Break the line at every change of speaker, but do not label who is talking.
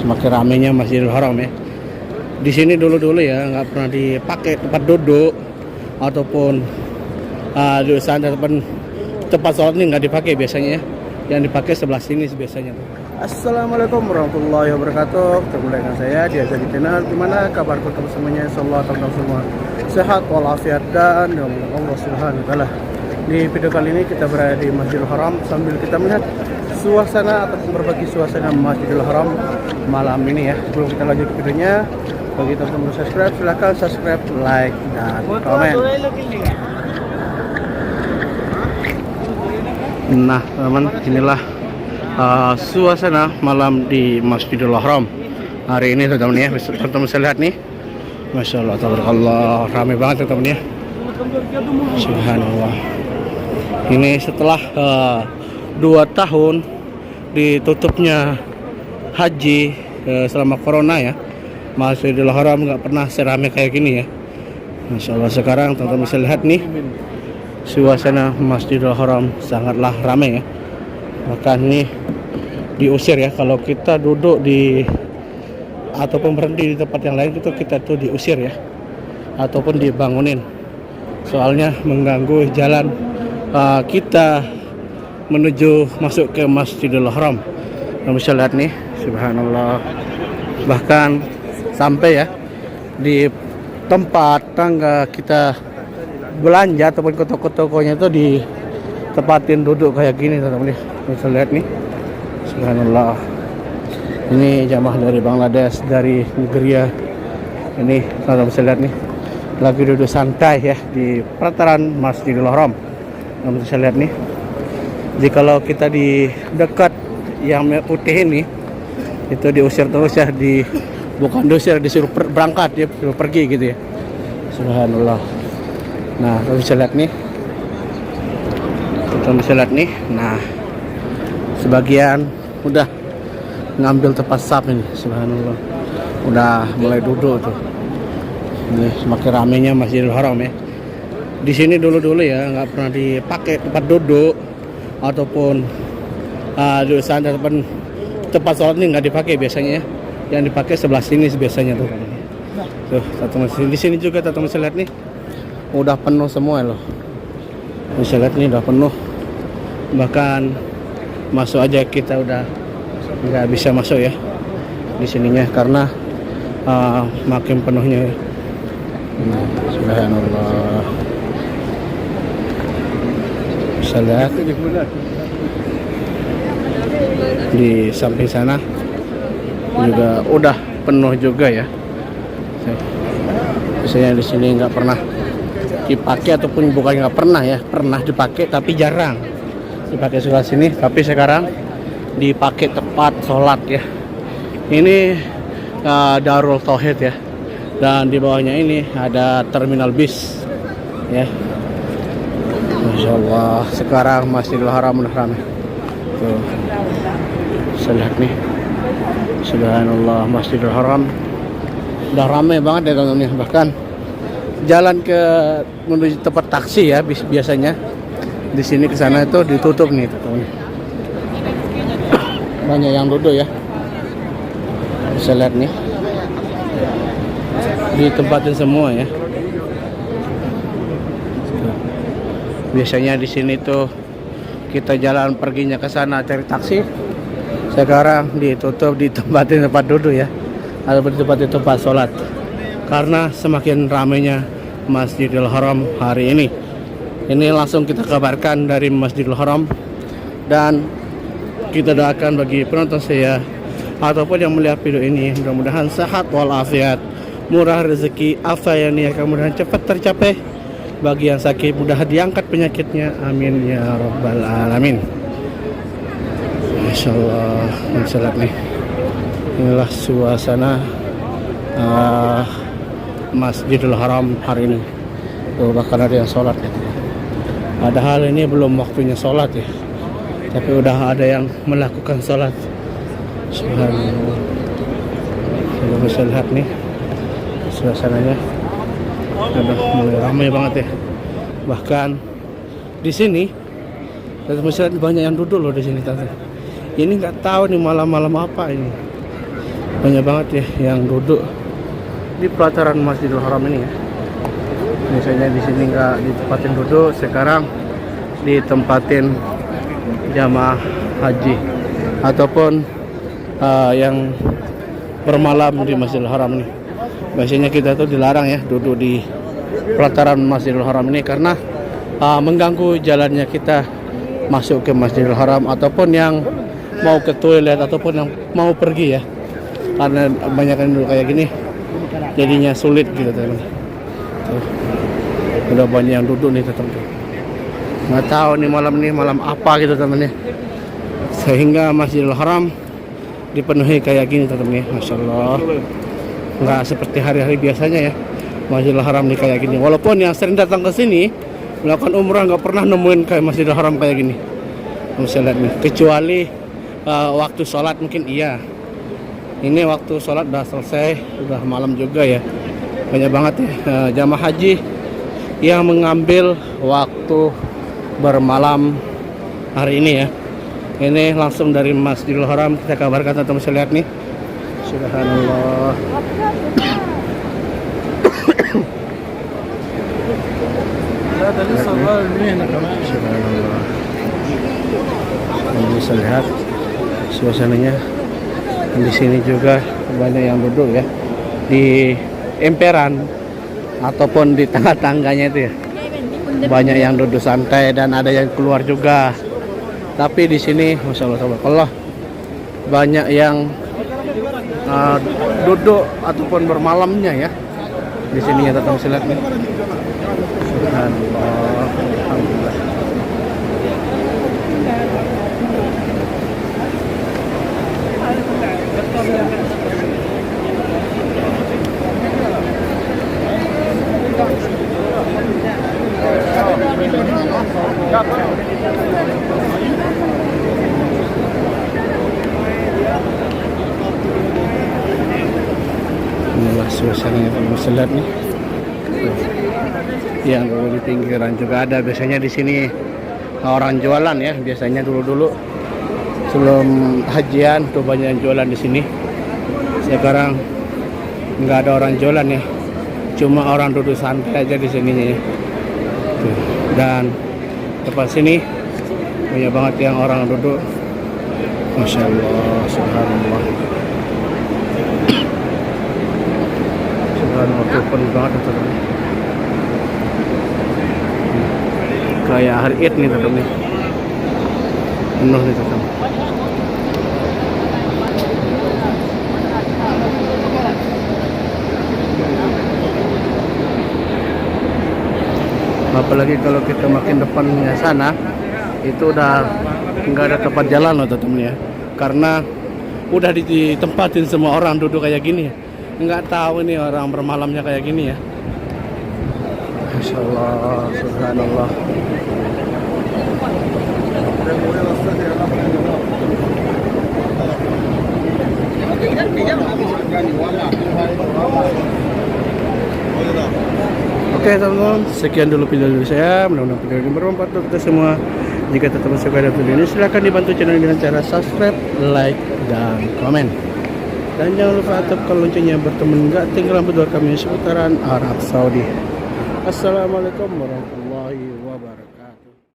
semakin ramainya Masjidil Haram ya. Di sini dulu-dulu ya nggak pernah dipakai tempat duduk ataupun duduk santai ataupun tempat sholat ini nggak dipakai biasanya ya. Yang dipakai sebelah sini biasanya. Assalamualaikum warahmatullahi wabarakatuh. Ketemu dengan saya di Azali Channel. Gimana kabar teman semuanya? Insyaallah teman-teman semua sehat walafiat dan Allah Subhanahu wa taala. Di video kali ini kita berada di Masjidil Haram sambil kita melihat suasana ataupun berbagi suasana Masjidil Haram malam ini ya. Sebelum kita lanjut ke videonya, bagi teman-teman subscribe silahkan subscribe, like dan komen. Nah teman, inilah suasana malam di Masjidil Haram hari ini teman-teman ya. Teman-teman bisa lihat nih, Masya Allah, tabarakallah, ramai banget teman-teman ya. Subhanallah. Ini setelah 2 tahun ditutupnya haji selama corona ya, Masjidil Haram nggak pernah seramai kayak gini ya. Masya Allah, sekarang teman-teman bisa lihat nih, suasana Masjidil Haram sangatlah ramai ya. Bahkan nih diusir ya, kalau kita duduk di ataupun berhenti di tempat yang lain itu kita tuh diusir ya, ataupun dibangunin, soalnya mengganggu jalan kita menuju masuk ke Masjidil Haram. Kita bisa lihat nih, subhanallah, bahkan sampai ya di tempat tangga kita belanja ataupun ke toko-tokonya itu ditempatin duduk kayak gini teman-teman. Bisa lihat nih, subhanallah. Ini jamaah dari Bangladesh, dari Nigeria. Ini teman-teman bisa lihat nih, lagi duduk santai ya di pelataran Masjidil Haram. Teman-teman bisa lihat nih, jikalau kita di dekat yang putih ini itu diusir terus ya, bukan diusir, disuruh berangkat, dia disuruh pergi gitu ya. Subhanallah. Nah, kita bisa lihat nih, nah sebagian udah ngambil tempat saf ini, subhanallah, udah mulai duduk tuh. Ini semakin ramainya Masjidil Haram ya. Di sini dulu-dulu ya nggak pernah dipakai tempat duduk ataupun duduk santai ataupun tempat sholat ini nggak dipakai biasanya ya. Yang dipakai sebelah sini biasanya tuh. Tuh, di sini juga teman-teman bisa lihat nih, udah penuh semua loh. Bisa lihat nih, udah penuh. Bahkan masuk aja kita udah nggak bisa masuk ya di sininya karena makin penuhnya ya. Subhanallah. Bisa lihat di samping sana juga udah penuh juga ya. Biasanya di sini nggak pernah dipakai, ataupun bukan nggak pernah ya, pernah dipakai tapi jarang dipakai sebelah sini. Tapi sekarang dipakai tempat sholat ya. Ini Darul Tauhid ya, dan di bawahnya ini ada terminal bis ya. Masya Allah, sekarang Masjidil Haram udah ramai tuh. Bisa lihat nih, subhanallah, Masjidil Haram udah ramai banget ya teman-teman. Bahkan jalan ke menuju tempat taksi ya, biasanya di sini ke sana itu ditutup nih teman-teman. Banyak yang duduk ya, bisa lihat nih, ditempatin semua ya. Biasanya di sini tuh kita jalan perginya ke sana cari taksi, sekarang ditutup, ditempatin tempat duduk ya, atau ditempatin tempat sholat karena semakin ramainya Masjidil Haram hari ini. Ini langsung kita kabarkan dari Masjidil Haram, dan kita doakan bagi penonton saya ataupun yang melihat video ini, mudah-mudahan sehat walafiat, murah rezeki, afayani, mudah-mudahan cepat tercapai. Bagi yang sakit mudah diangkat penyakitnya, amin ya rabbal alamin. Masya Allah. Masya nih, inilah suasana Masjidil Haram hari ini. Tuh, bahkan ada yang sholat ya. Padahal ini belum waktunya sholat ya, tapi udah ada yang melakukan sholat. Subhanallah. Kita bisa lihat nih suasananya, udah mulai ramai banget ya. Bahkan di sini bisa banyak yang duduk loh di sini tante. Ini nggak tahu nih malam-malam apa ini. banyak banget ya yang duduk di pelataran Masjidil Haram ini ya. Biasanya di sini nggak ditempatin duduk, sekarang ditempatin jamaah haji ataupun yang bermalam di Masjidil Haram ini. Biasanya kita tuh dilarang ya duduk di pelataran Masjidil Haram ini karena mengganggu jalannya kita masuk ke Masjidil Haram ataupun yang mau ke toilet ataupun yang mau pergi ya. Karena banyak yang duduk kayak gini jadinya sulit gitu teman. Udah banyak yang duduk nih tetap. Nggak tahu nih malam apa gitu teman ya. Sehingga Masjidil Haram dipenuhi kayak gini teman ya. Masya Allah. Nggak seperti hari-hari biasanya ya. Masjidil Haram nih kayak gini. Walaupun yang sering datang ke sini melakukan umrah nggak pernah nemuin kayak Masjidil Haram kayak gini. Bisa lihat nih. Kecuali waktu sholat mungkin iya. Ini waktu sholat udah selesai, udah malam juga ya. Banyak banget ya jamaah haji yang mengambil waktu bermalam hari ini ya. Ini langsung dari Masjidil Haram kita kabarkan teman-teman, bisa lihat nih. Subhanallah. Subhanallah. Bisa lihat suasananya. Di sini juga banyak yang duduk ya di emperan ataupun di tengah-tangganya itu ya. Banyak yang duduk santai dan ada yang keluar juga. Tapi di sini Masya Allah tabarakallah banyak yang duduk ataupun bermalamnya ya. Di sini ya tetap bisa lihat nih. Subhanallah. Alhamdulillah. Inilah suasananya teman bisa lihat nih. Yang dulu di pinggiran juga ada. Biasanya di sini orang jualan ya. Biasanya dulu sebelum hajian tuh banyak yang jualan di sini. Sekarang nggak ada orang jualan ya. Cuma orang duduk santai aja di sini ya. Tuh. Dan depan sini banyak banget yang orang duduk. Masya Allah, subhanallah. Subhanallah, tuh penuh banget teman-teman. Kayak hari Id nih teman-teman. Penuh nih teman-teman. Apalagi kalau kita makin depannya sana itu udah nggak ada tempat jalan loh teman-teman ya, karena udah ditempatin semua orang duduk kayak gini ya. Nggak tahu nih orang bermalamnya kayak gini ya. Masya Allah, subhanallah. Oke teman-teman, sekian dulu video dari saya. Mudah-mudahan video ini bermanfaat untuk kita semua. Jika teman-teman suka dengan video ini, silahkan dibantu channel dengan cara subscribe, like, dan komen. Dan jangan lupa aktifkan loncengnya berteman nggak tinggal berdua kami seputaran Arab Saudi. Assalamualaikum warahmatullahi wabarakatuh.